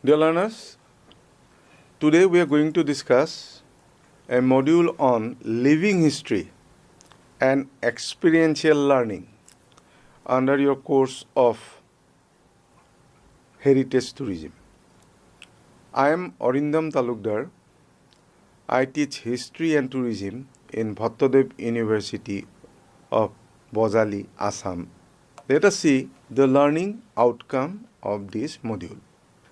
Dear learners, today we are going to discuss a module on living history and experiential learning under your course of heritage tourism. I am Arindam Talukdar. I teach history and tourism in Bhattodev University of Bozali, Assam. Let us see the learning outcome of this module.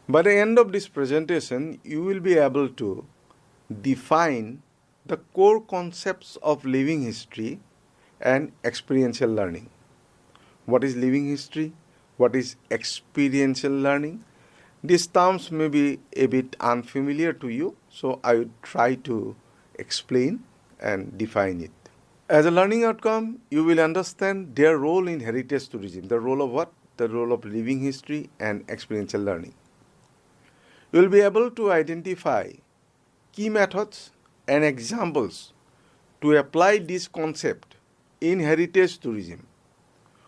By the end of this presentation, you will be able to define the core concepts of living history and experiential learning. What is living history? What is experiential learning? These terms may be a bit unfamiliar to you, so I will try to explain and define it. As a learning outcome, you will understand their role in heritage tourism. The role of what? The role of living history and experiential learning. You will be able to identify key methods and examples to apply this concept in heritage tourism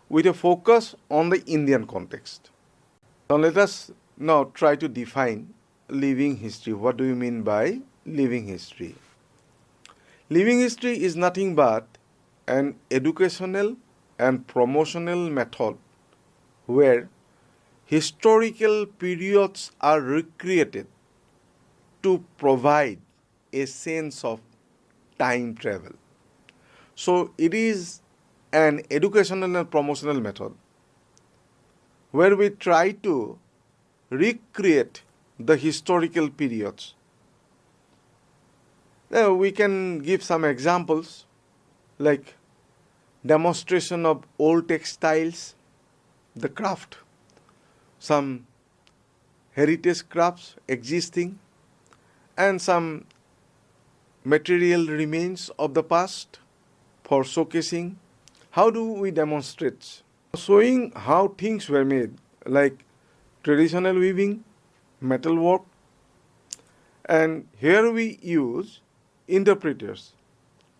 with a focus on the Indian context. Now let us now try to define living history. What do you mean by living history? Living history is nothing but an educational and promotional method where historical periods are recreated to provide a sense of time travel. So it is an educational and promotional method where we try to recreate the historical periods. Now we can give some examples like demonstration of old textiles, the craft, some heritage crafts existing, and some material remains of the past for showcasing. How do we demonstrate? Showing how things were made, like traditional weaving, metalwork, and here we use interpreters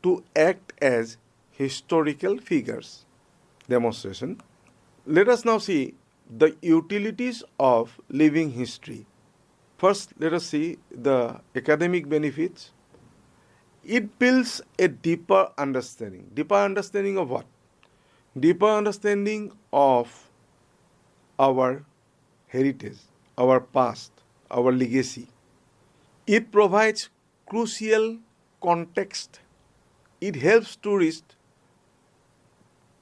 to act as historical figures. Demonstration. Let us now see the utilities of living history. First, let us see the academic benefits. It builds a deeper understanding. Deeper understanding of what? Deeper understanding of our heritage, our past, our legacy. It provides crucial context. It helps tourists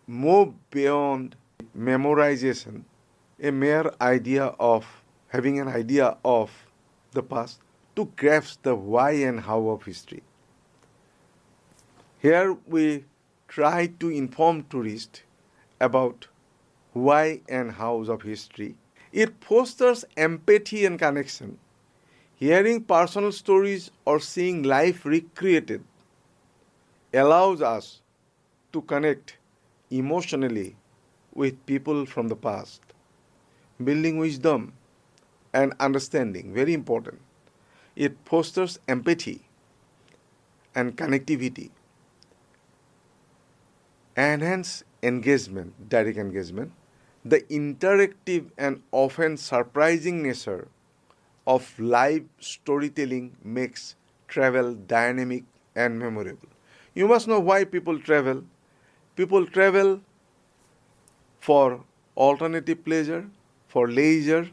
move beyond memorization, a mere idea of having an idea of the past, to grasp the why and how of history. Here we try to inform tourists about why and hows of history. It fosters empathy and connection. Hearing personal stories or seeing life recreated allows us to connect emotionally with people from the past. Building wisdom and understanding, very important. It fosters empathy and connectivity. Enhance engagement, direct engagement. The interactive and often surprising nature of live storytelling makes travel dynamic and memorable. You must know why people travel. People travel for alternative pleasure, for leisure,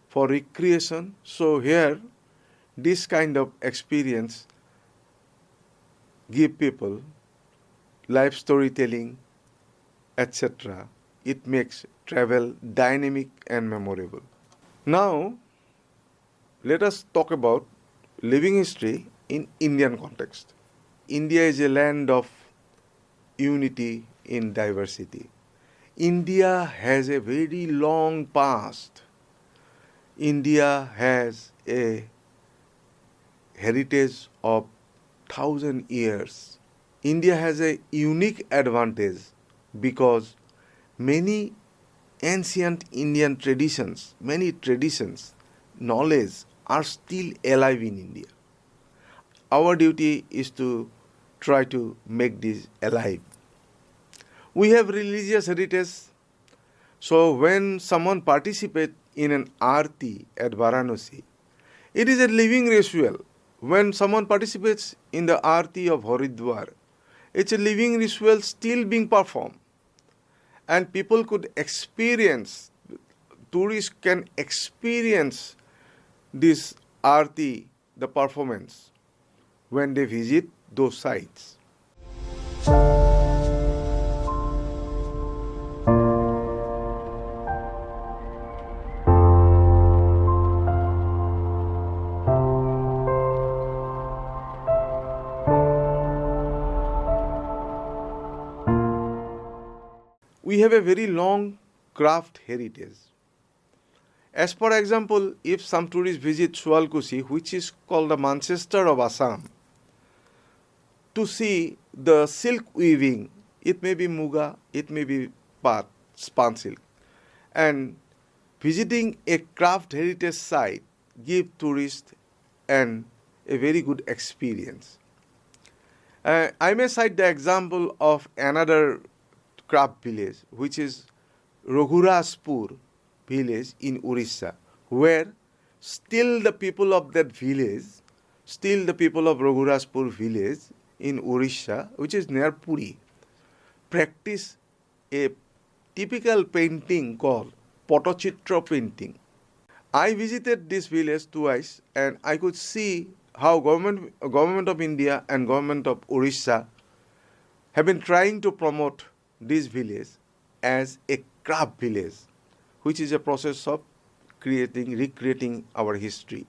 for recreation. So here, this kind of experience give people live storytelling, etc. It makes travel dynamic and memorable. Now, let us talk about living history in Indian context. India is a land of unity in diversity. India has a very long past. India has a heritage of 1,000 years. India has a unique advantage because many ancient Indian traditions, many traditions, knowledge are still alive in India. Our duty is to try to make this alive. We have religious heritage. So when someone participates in an arti at Varanasi, it is a living ritual. When someone participates in the arti of Haridwar, it's a living ritual still being performed. And people could experience, tourists can experience this arti, the performance, when they visit those sites. We have a very long craft heritage. As for example, if some tourists visit Sualkusi, which is called the Manchester of Assam, to see the silk weaving, it may be muga, it may be path, span silk, and visiting a craft heritage site give tourists a very good experience. I may cite the example of another craft village, which is Raghuraspur village in Orissa, where still the people of that village, still the people of Raghuraspur village in Orissa, which is near Puri, practice a typical painting called Potachitra painting. I visited this village twice and I could see how government of India and government of Orissa have been trying to promote this village as a craft village, which is a process of recreating our history.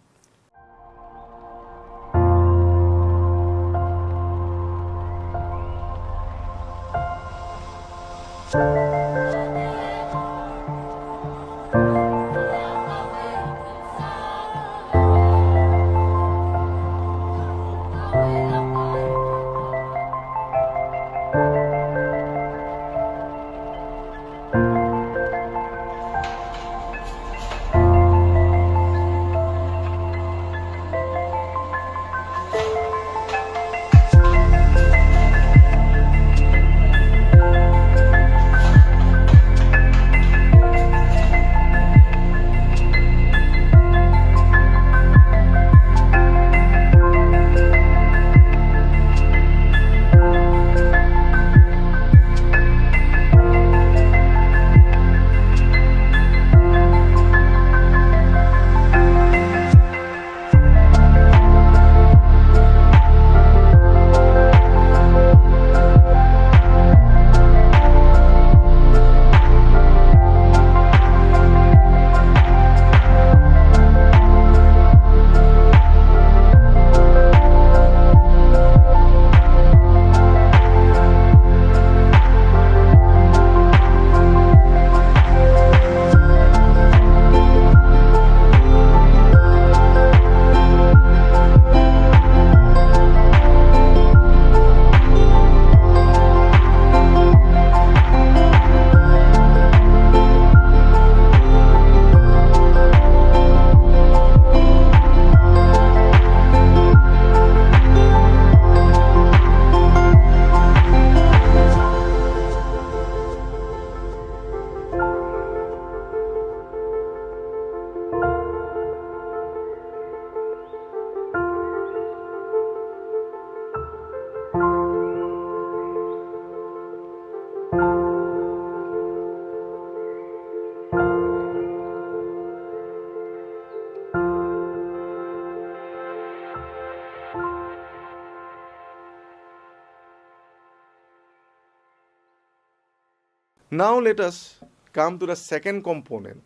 Now let us come to the second component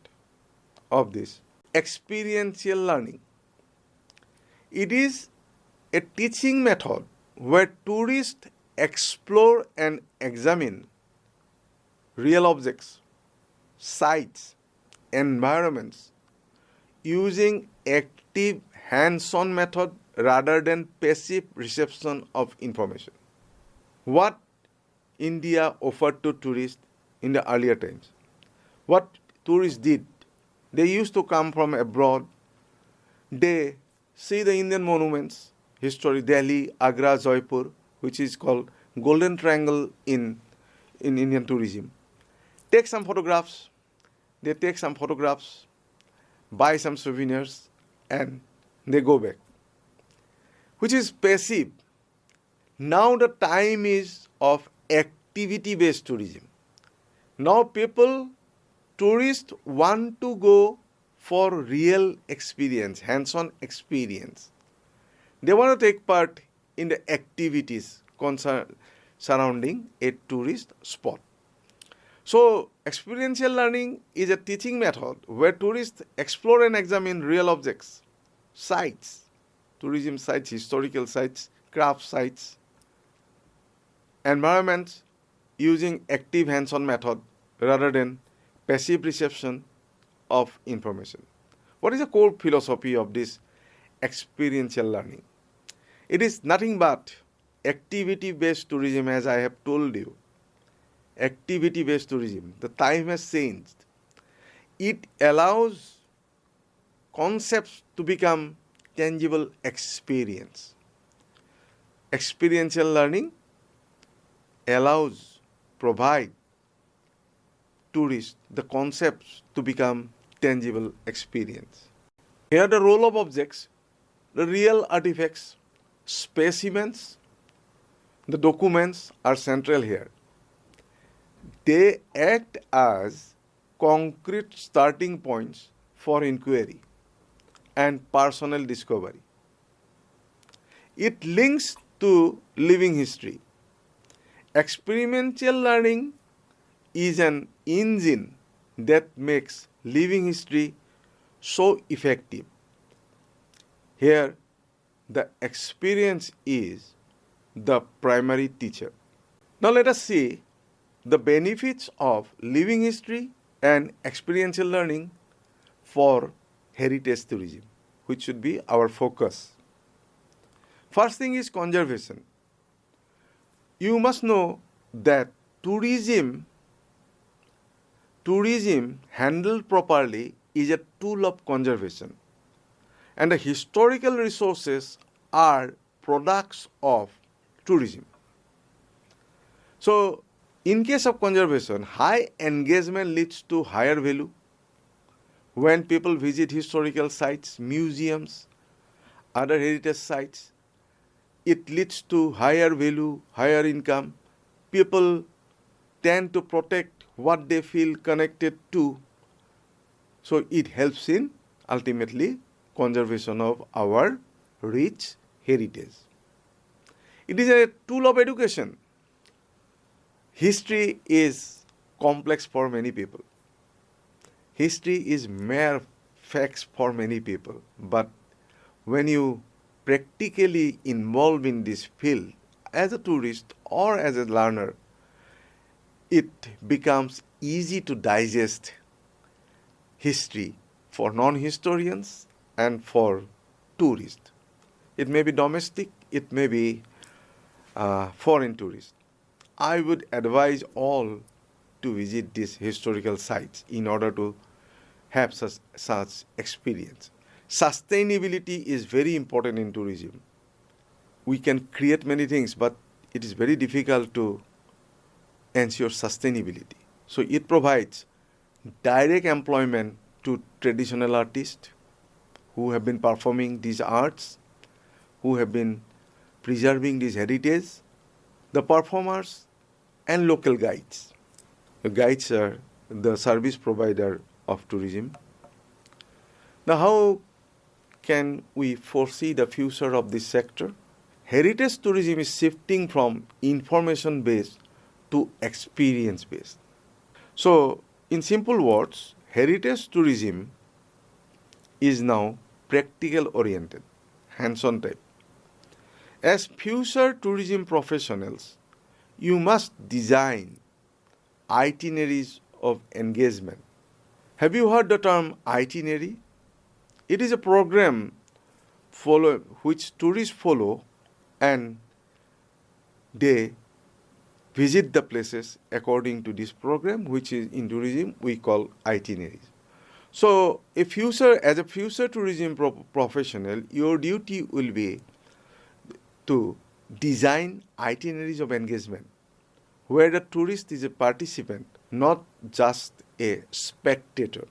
of this, experiential learning. It is a teaching method where tourists explore and examine real objects, sites, environments using active hands-on method rather than passive reception of information. What India offered to tourists in the earlier times. What tourists did, they used to come from abroad, they see the Indian monuments, history, Delhi, Agra, Jaipur, which is called Golden Triangle in Indian tourism. Take some photographs they take some photographs, buy some souvenirs, and they go back, which is passive. Now the time is of activity-based tourism. Now tourists want to go for real experience, hands-on experience. They want to take part in the activities surrounding a tourist spot. So, experiential learning is a teaching method where tourists explore and examine real objects, sites, tourism sites, historical sites, craft sites, environments using active hands-on method rather than passive reception of information. What is the core philosophy of this experiential learning? It is nothing but activity-based tourism, as I have told you. Activity-based tourism. The time has changed. It allows concepts to become tangible experience. Experiential learning provide tourists the concepts to become tangible experience. Here the role of objects, the real artifacts, specimens, the documents are central here. They act as concrete starting points for inquiry and personal discovery. It links to living history. Experiential learning is an engine that makes living history so effective. Here, the experience is the primary teacher. Now let us see the benefits of living history and experiential learning for heritage tourism, which should be our focus. First thing is conservation. You must know that tourism handled properly is a tool of conservation, and the historical resources are products of tourism. So, in case of conservation, high engagement leads to higher value. When people visit historical sites, museums, other heritage sites, it leads to higher value, higher income. People tend to protect what they feel connected to. So it helps in ultimately conservation of our rich heritage. It is a tool of education. History is complex for many people. History is mere facts for many people. But when you practically involve in this field as a tourist or as a learner, it becomes easy to digest history for non-historians and for tourists. It may be domestic, it may be foreign tourists. I would advise all to visit these historical sites in order to have such experience. Sustainability is very important in tourism. We can create many things, but it is very difficult to ensure sustainability. So it provides direct employment to traditional artists who have been performing these arts, who have been preserving this heritage, the performers, and local guides. The guides are the service provider of tourism. Now, how can we foresee the future of this sector? Heritage tourism is shifting from information-based to experience-based. So, in simple words, heritage tourism is now practical-oriented, hands-on type. As future tourism professionals, you must design itineraries of engagement. Have you heard the term itinerary? It is a program which tourists follow and they visit the places according to this program, which is in tourism we call itineraries. So, as a future tourism professional, your duty will be to design itineraries of engagement where the tourist is a participant, not just a spectator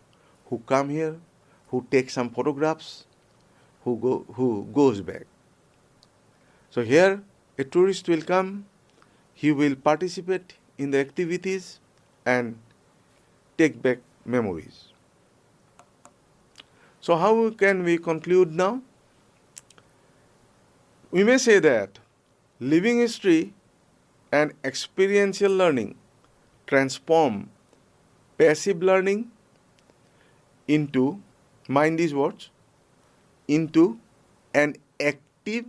who come here, who take some photographs, who goes back. So here a tourist will come, he will participate in the activities and take back memories. So how can we conclude now? We may say that living history and experiential learning transform passive learning into, mind these words, into an active,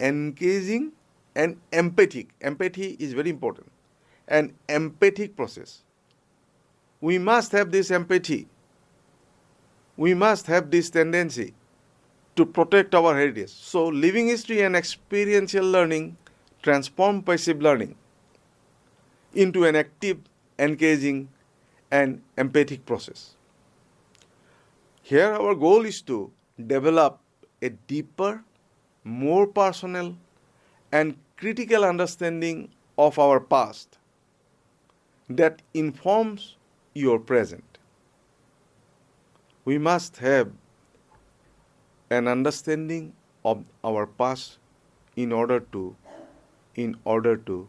engaging, and empathic. Empathy is very important. An empathic process. We must have this empathy. We must have this tendency to protect our heritage. So, living history and experiential learning transform passive learning into an active, engaging, and empathic process. Here, our goal is to develop a deeper, more personal, and critical understanding of our past that informs your present. We must have an understanding of our past in order to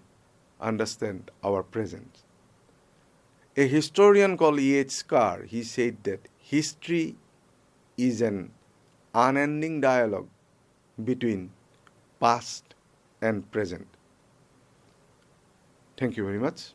understand our present. A historian called E.H. Carr, he said that history is an unending dialogue between past and present. Thank you very much.